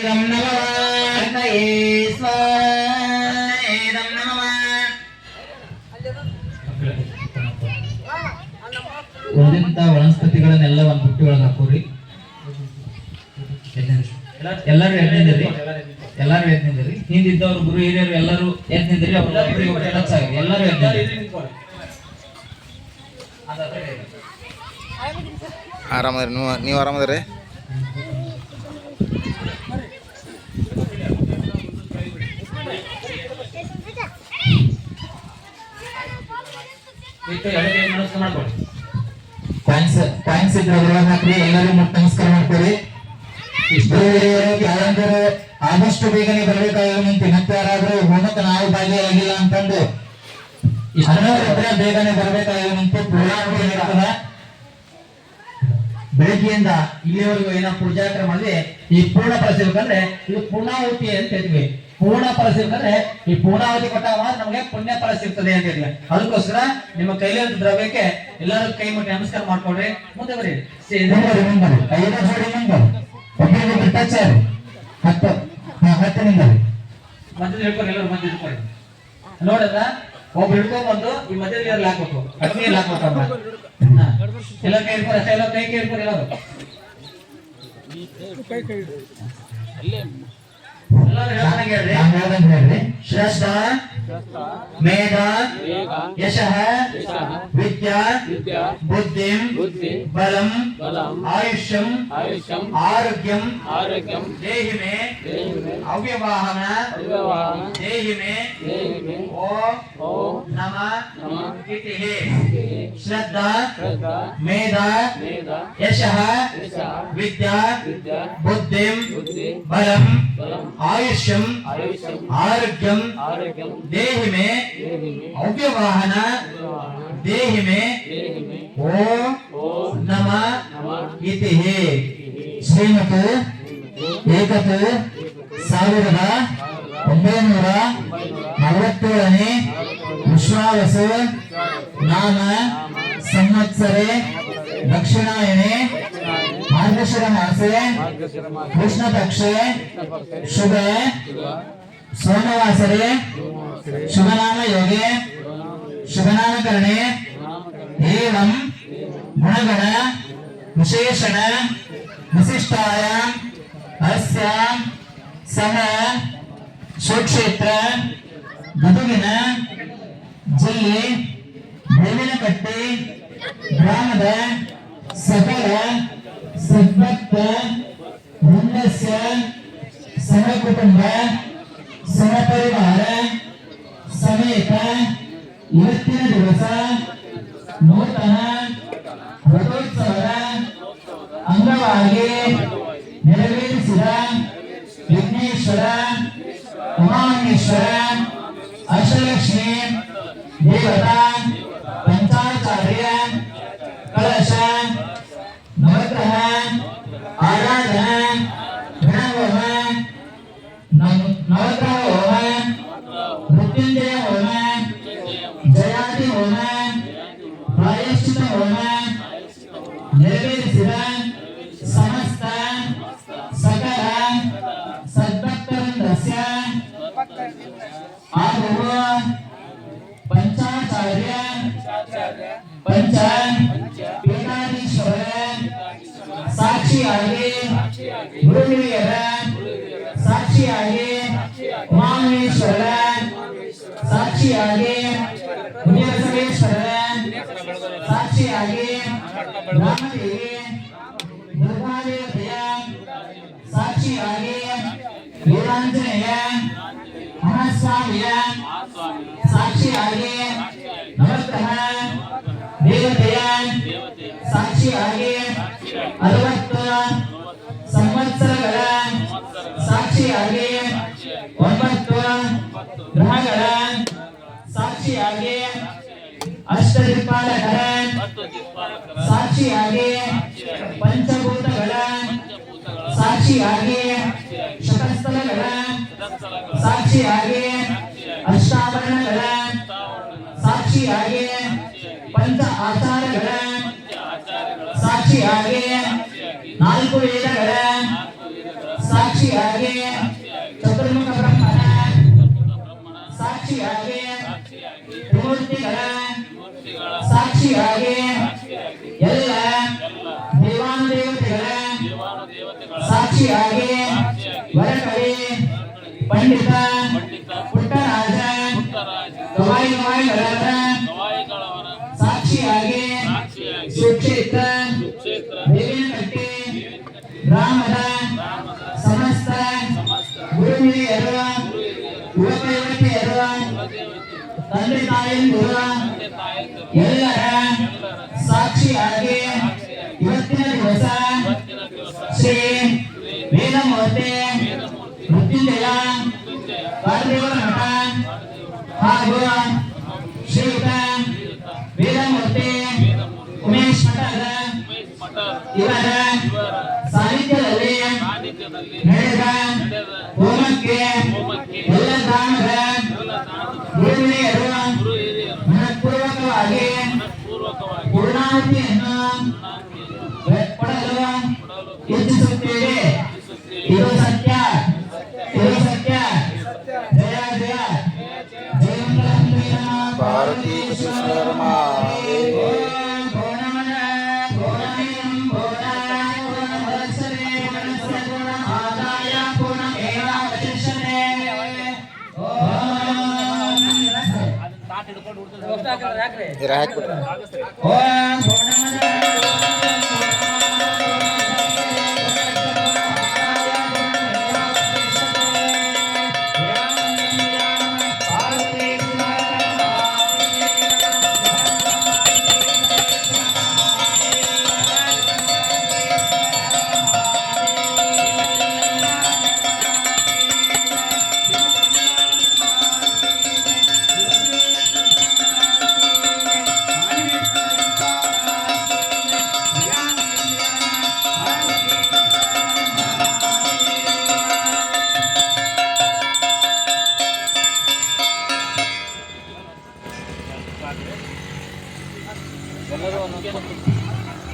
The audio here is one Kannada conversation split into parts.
ರಂ ನಮಃ ಸ್ವೇದಂ ನಮಃ. ಉಳಿದಂತ ವನಸ್ಪತಿಗಳನ್ನೆಲ್ಲ ಒಂದು ಬುಟ್ಟಿ ಒಳಗೆ ಹಾಕೋರಿ. ಎಲ್ಲರೂ ಎದ್ನಿಂದ್ರಿ, ಎಲ್ಲರೂ ಎದ್ನಿಂದ್ರಿ. ಹಿಂದಿದ್ದವ್ರು ಗುರು ಹಿರಿಯರು ಎಲ್ಲರೂ ಎದ್ನಿಂದ್ರಿ. ಅವ್ರು ಟಚ್ ಆಗಿ ಎಲ್ಲರೂ ಎದ್ನಿಂದ್ರಿ. ಆರಾಮದ್ರಿ ನೀವು ಆರಾಮದ್ರಿ? ಥ್ಯಾಂಕ್ಸ್ ಇದ್ರೆ ಹಾಕ್ರಿ. ಎಲ್ಲರೂ ನಮಸ್ಕಾರ ಮಾಡ್ತೀವಿ. ಯಾರಂದ್ರೆ ಆದಷ್ಟು ಬೇಗನೆ ಬರ್ಬೇಕಾಗಿ ಮತ್ತೆ ಯಾರಾದ್ರೂ ಹೋಮಕ್ಕೆ ನಾವು ಭಾಗಿಯಾಗಿಲ್ಲ ಅಂತಂದು ಇದ್ರೆ ಬೇಗನೆ ಬರ್ಬೇಕಾಗಿ ನಿಂತು ಪೂರ್ಣ ಬೆಳಗ್ಗೆಯಿಂದ ಇಲ್ಲಿವರೆಗೂ ಏನೋ ಪೂಜಾಕ್ರಮ ಮಾಡಿದ್ರೆ ಈ ಪೂರ್ಣ ಫಲ ಸಿಗ್ಬೇಕಂದ್ರೆ ಇದು ಪೂರ್ಣಾಹುತಿ ಅಂತ ಹೇಳ್ತೀವಿ. ಪೂರ್ಣ ಫಲ ಸಿಗ್ಬೇಕಂದ್ರೆ ಈ ಪೂರ್ಣಾಹುತಿ ಕೊಟ್ಟಾಗ ಮಾತ್ರ ನಮಗೆ ಪುಣ್ಯ ಫಲ ಸಿಗ್ತದೆ ಅಂತ ಹೇಳ್ತೀವಿ. ಅದಕ್ಕೋಸ್ಕರ ನಿಮ್ಮ ಕೈಲಿ ದ್ರವ್ಯಕ್ಕೆ ಎಲ್ಲರೂ ಕೈ ಮುಟ್ಟಿ ನಮಸ್ಕಾರ ಮಾಡ್ಕೊಡ್ರಿ. ಮುಂದೆ ಬರ್ರಿ. ಮಧ್ಯದಲ್ಲಿ ಹಿಡ್ಕೊಂಡು ಎಲ್ಲರೂ ಮಧ್ಯೆ ಹಿಡ್ಕೊಳ್ಳಿ. ನೋಡಿದ್ರ ಒಬ್ರು ಹಿಡ್ಕೊಂಡ್ಬಂದು ಈ ಮಧ್ಯದಲ್ಲಿ ಹಾಕ್ಬೇಕು. ಅಗ್ನಿಯಲ್ಲಿ ಹಾಕ್ಬೇಕಮ್ಮ. ಎಲ್ಲ ಕೈ ಹಿಡ್ಕೊಂಡು ಅಷ್ಟೇ. ಎಲ್ಲ ಕೈ ಹಿಡ್ಕೊಂಡು ಎಲ್ಲರೂ ಶ್ರದ್ಧಾ ಮೇಧ ಯಶಃ ವಿದ್ಯಾ ಬುದ್ಧಿಂ ಬಲಂ ಆಯುಷ್ಯಂ ಆರೋಗ್ಯಂ ದೇಹಿ ಮೇ ಅವ್ಯವಾಹನ ದೇಹಿ ಮೇ ಓಂ ನಮಃ ಇತಿಃ. ಶ್ರದ್ಧಾ ಮೇಧ ಯಶಃ ವಿದ್ಯಾ ಬುದ್ಧಿಂ ಬಲಂ ಆಯುಷ್ಯಂ ಆರೋಗ್ಯಂ ದೇಹಿ ಮೇ ಅವ್ಯವಾಹನ ದೇಹಿ ಮೇ ಓಂ ನಮಃ ಇತಿಃ. ಶ್ರೀಮತ್ ಏಕತ್ 1947ನೇ ವಿಶ್ವಾವಸು ನಾಮ ಸಂವತ್ಸರೆ ದಕ್ಷಿಣಾಯನೆ ಮಾರ್ಗಶಿರ ಮಾಸೆ ಕೃಷ್ಣ ಪಕ್ಷೆ ಶುಭ ಸೋಮವಾಸರೆ ಶುಭನಾಮ ಯೋಗೆ ಶುಭನಾಮಕರಣೆ ಏವಂ ಗುಣಗಣ ವಿಶೇಷಣ ವಿಶಿಷ್ಟಾಯಾಂ ಅಸ್ಯಾಂ ಸಹ ಸುಕ್ಷೇತ್ರ ಗದುಗಿನ ಜಿಲ್ಲೆ ಬೇವಿನಕಟ್ಟೆ ಗ್ರಾಮದ ಸಕಲ ಸದ್ಭಕ್ತ ವೃಂದಸ್ಯ ಸಮಕುಟುಂಬ ಸಮಪರಿವಾರ ಸಮೇತ ಇವತ್ತಿನ ದಿವಸ ನೂತನ ರಥೋತ್ಸವದ ಅಂಗವಾಗಿ ನೆರವೇರಿಸಿದ ವಿಘ್ನೇಶ್ವರ ಉಮಾಮಹೇಶ್ವರ ಅಷ್ಟಲಕ್ಷ್ಮಿ ದೇವತಾ ಪಂಚಾಚಾರ್ಯ ಕಳಶ ನವಗ್ರಹ ಆರಾಧನಾ ಗಣಹೋಮ ನವಗ್ರಹ ಹೋಮ ಮೃತ್ಯುಂಜಯ ಹೋಮ ಜಯಾತಿ ಹೋಮ ಪ್ರಾಯಶ್ಚಿತ ಹೋಮ ನೆರವೇರಿಸಿದ ಸಮಸ್ತ ಸಕಲ ಸದ್ಭಕ್ತವೃಂದಸ್ಯ ಹಾಗೂ ಪಂಚಾಚಾರ್ಯ ಪಂಚ ಪೀಠಾಧೀಶ್ವರ ಸಾಕ್ಷಿಯಾಗಿ ಗುರುಹಿರಿಯರ ಸಾಕ್ಷಿಯಾಗಿ ಉಮಾಮಹೇಶ್ವರ ಸಾಕ್ಷಿಯಾಗಿ ಮುನಿಯರಸವೇಶ್ವರ ಸಾಕ್ಷಿಯಾಗಿ ರಾಮದೇವಿ ದುರ್ಗಾದೇವತೆಯ ಸಾಕ್ಷಿಯಾಗಿ ವೀರಾಂಜನೇಯ ಮಹಾಸ್ವಾಮಿಯ ಸಾಕ್ಷಿಯಾಗಿ ನವಗ್ರಹ ದೇವತೆಯ ಸಾಕ್ಷಿಯಾಗಿ 60 ಸಂವತ್ಸರಗಳ ಸಾಕ್ಷಿಯಾಗಿ 9 ಗ್ರಹಗಳ ಸಾಕ್ಷಿಯಾಗಿ ಅಷ್ಟದಿಕ್ಪಾಲಕರ ಸಾಕ್ಷಿಯಾಗಿ ಪಂಚಭೂತಗಳ ಸಾಕ್ಷಿಯಾಗಿ ಶತಸ್ಥಲಗಳ ಸಾಕ್ಷಿಯಾಗಿ ಅಷ್ಟಾವರಣಗಳ ಸಾಕ್ಷಿಯಾಗಿ ಪಂಚ ಆಚಾರಗಳ ಸಾಕ್ಷಿಯಾಗಿ 4 ವೇದಗಳ ಸಾಕ್ಷಿಯಾಗಿ ಚತುರ್ಮುಖ ಬ್ರಹ್ಮನ ಸಾಕ್ಷಿಯಾಗಿ ತ್ರಿಮೂರ್ತಿಗಳ ಸಾಕ್ಷಿಯಾಗಿ ಎಲ್ಲ ದೇವಾನುದೇವತೆಗಳ ಸಾಕ್ಷಿಯಾಗಿ ವರಕವಿ ಪಂಡಿತ ಪುಟ್ಟರಾಜ ಗವಾಯಿಗಳವರ ಸಾಕ್ಷಿಯಾಗಿ ಸುಕ್ಷೇತ್ರ ದೇವಿನಕಟ್ಟೆ ಗ್ರಾಮದ ಸಮಸ್ತ ಗುರುಹಿರಿಯರು ಯುವಕ ಯುವತಿಯರು ತಂದೆ ತಾಯಂದಿರು ಎಲ್ಲರ ಸಾಕ್ಷಿಯಾಗಿ ಇವತ್ತಿನ ದಿವಸ ಶ್ರೀ ವೇದಮೂರ್ತಿ ಮೃತ್ಯುಂಜಯ ವಾರದೇವರ ಮಠ ಹಾಗೂ ಶ್ರೀಯುತ ವೇದಮೂರ್ತಿ ಉಮೇಶ್ ಮಠದ ಇವರ ಸಾನ್ನಿಧ್ಯದಲ್ಲಿ ನಡೆದ ಹೋಮಕ್ಕೆ ಎಲ್ಲ ದಾನದ ಗುರುಹಿರಿಯರು ಮನಪೂರ್ವಕವಾಗಿ ಪೂರ್ಣಾಹುತಿಯನ್ನು ಕೊಡಲು ಇಚ್ಛಿಸುತ್ತೇವೆ. ಇದು ಸತ್ಯ, ಇದು ಸತ್ಯ. ಜಯ ಜಯ ಜಯ ಭಾರತೀ ವಿಶ್ವಕರ್ಮಾ ಹಾಕ್ಬಿಟ್ರೆ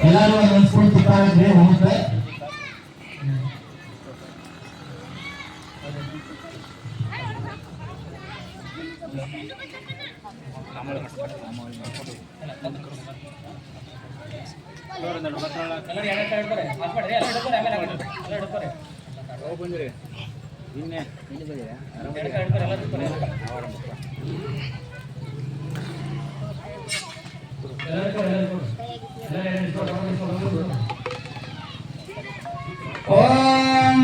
ಎಲ್ಲರೂ ಒಂದು ಸ್ಪೂನ್ ತುಪ್ಪ ಹಾಕಿದ್ರೆ ಹೋಗುತ್ತೆ. ಓಂ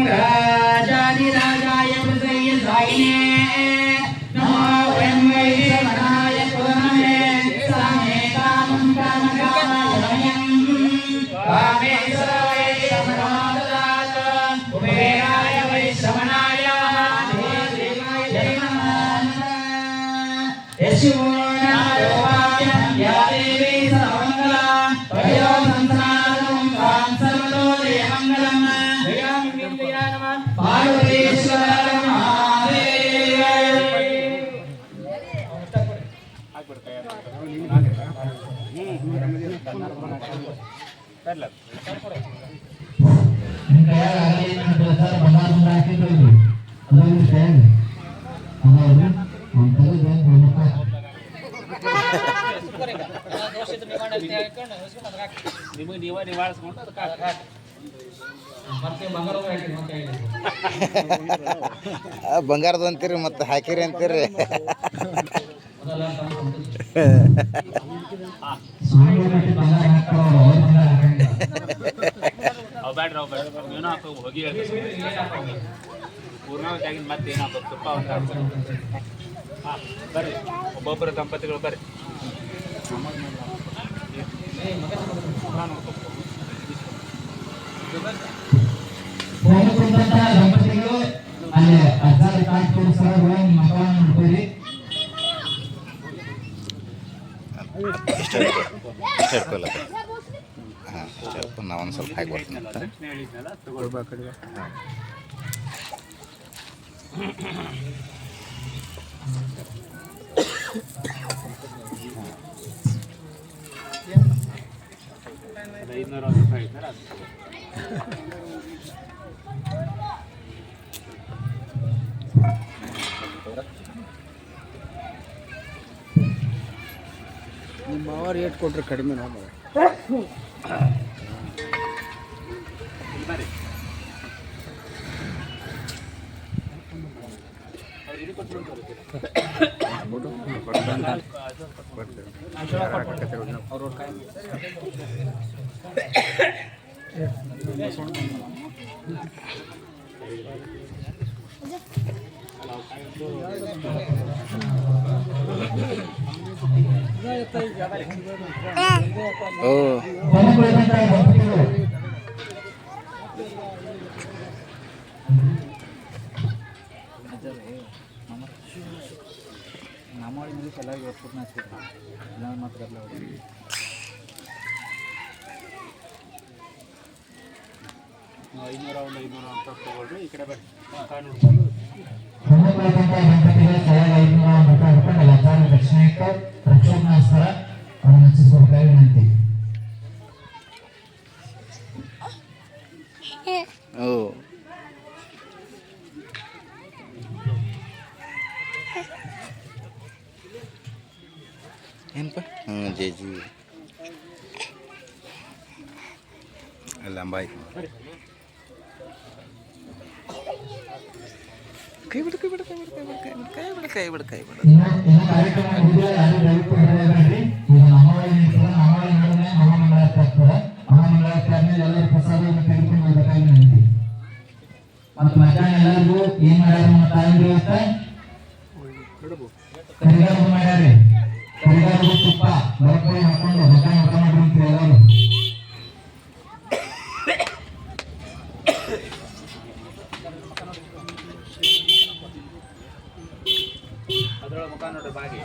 ರಾಜಾಧಿರಾಜಾಯ ಪ್ರಸಯ್ಯಸಾಯಿನೇ ನಮೋ ವಯಂ ವೈ ಶ್ರವಣಾಯ ಪೂರ್ಣಮೇ ಸಾಮೇ ಕಾಮಂ ಕಾಮಕಾಮಯಂ ಕಾಮೇಶ್ವರ ವೈ ಶ್ರವಣಾದಾತ ಕುಬೇರಾಯ ವೈ ಶ್ರವಣಾಯ ದೇವಾಯ ಜೈ ನಮಃ ಯಶೋನಾಯ ವಾಕ್ಯಂ ಯಾ ದೇವಿ ಸರ್ವಮಂಗಲ ತಯೋ ಸಂಸಾರಂ ಕಾಂ ಸರ್ವದೋದಯ ಮಂಗಲಂ ಜಯಾಮಂಗಲಂ ಜಯ ನಮಃ ಪಾರ್ವತೀಶ್ವರ ಮಹಾದೇವ ಬಂಗಾರದ ಅಂತೀರಿ ಮತ್ತೆ ಹಾಕಿರಿ ಅಂತೀರಿ. ಬರ್ರಿ ಒಬ್ಬೊಬ್ಬರ ದಂಪತಿಗಳು ಬರ್ರಿ. ದಂಪತಿಗಳು ಅಲ್ಲಿ ಅಜ್ಜಾರಿ ಕಾಯ್ಕೊಂಡು ಸರ್ ಮಕ್ಕಳನ್ನ ನೋಡ್ತೀರಿ. ಇಷ್ಟ ಇಟ್ಕೊಳ್ಳ ಹಾಂ ಇಷ್ಟ ನಾವೊಂದು ಸ್ವಲ್ಪ ಹಾಕಿ ಬರ್ತೀನಿ ಅಂತ ₹500 ಇದ್ದಾರೆ. ಮಾವಾರು ಏಟ್ ಕೊಟ್ರೆ ಕಡಿಮೆ ನಾವು ಕೊನೆಗೊಳ್ಳುವಂತಹ ದಂಪತಿಗಳು ನಮ್ಮೊಳಗೆ ಇಂಗ್ಲೀಷ್ ಎಲ್ಲ ಇವತ್ತು ನಾಚಿದ್ರು ನಾವು ಮಾತಾಡಲ್ಲ ಐನೂರ ಅಂತ ತಗೊಳ್ರಿ ಈ ಕಡೆ ಬರ್ರಿ ಕೊನೆಗೊಳ್ಳುವಂತಹ ದಂಪತಿಗಳು ಸರಿಯಾಗಿ 500 ರೂಪಾಯಿ ಲಕ್ಷಾಂತರ ದಕ್ಷಿಣಕ್ಕೆ ರಕ್ಷಣಾಸ್ತ್ರ ಅವರನ್ನು ಹೆಚ್ಚಿಸಬೇಕಾಗಿ ವಿನಂತಿ. ಏನಪ್ಪ ಜೇಜು ಅಲ್ಲ ಬಾಯ್ ಕೈ ಬಿಡು ಇನ್ನು ಕಾರ್ಯಕ್ರಮ ಮುಗಿದಿಲ್ಲ, ಯಾರು ದಯವಿಟ್ಟು ಹೊರಗಡೆ ಈಗ ನಮ್ಮೊಳಗೆ ನಿಂತಿಲ್ಲ, ನಮ್ಮೊಳಗೆ ನಡೆದ್ರೆ ಮಹಾಮಂಗಳಾರತಿ ಆಗ್ತದೆ. ಮಹಾಮಂಗಳಾರತಿ ಆದ್ಮೇಲೆ ಎಲ್ಲರೂ ಪ್ರಸಾದವನ್ನು ತೆಗೆದುಕೊಂಡು ಹೋಗಬೇಕಾಗಿ ವಿನಂತಿ. ಮತ್ತು ಮಧ್ಯಾಹ್ನ ಎಲ್ಲರಿಗೂ ಏನ್ ಮಾಡ್ಯಾರ ನಮ್ಮ ತಾಯಂದಿರು ಇವತ್ತ ಕರಿಗಾರು ಮಾಡ್ಯಾರಿ. ಕರಿಗಾರು ತುಪ್ಪ ಬರಪಡಿ ಹಾಕೊಂಡು ಮಧ್ಯಾಹ್ನ ಊಟ ಮಾಡಿರ್ತೀರಿ ಎಲ್ಲರೂ. ಅದ್ರೊಳಗೆ ಮುಖ ನೋಡ್ರಿ ಬಾಗಿ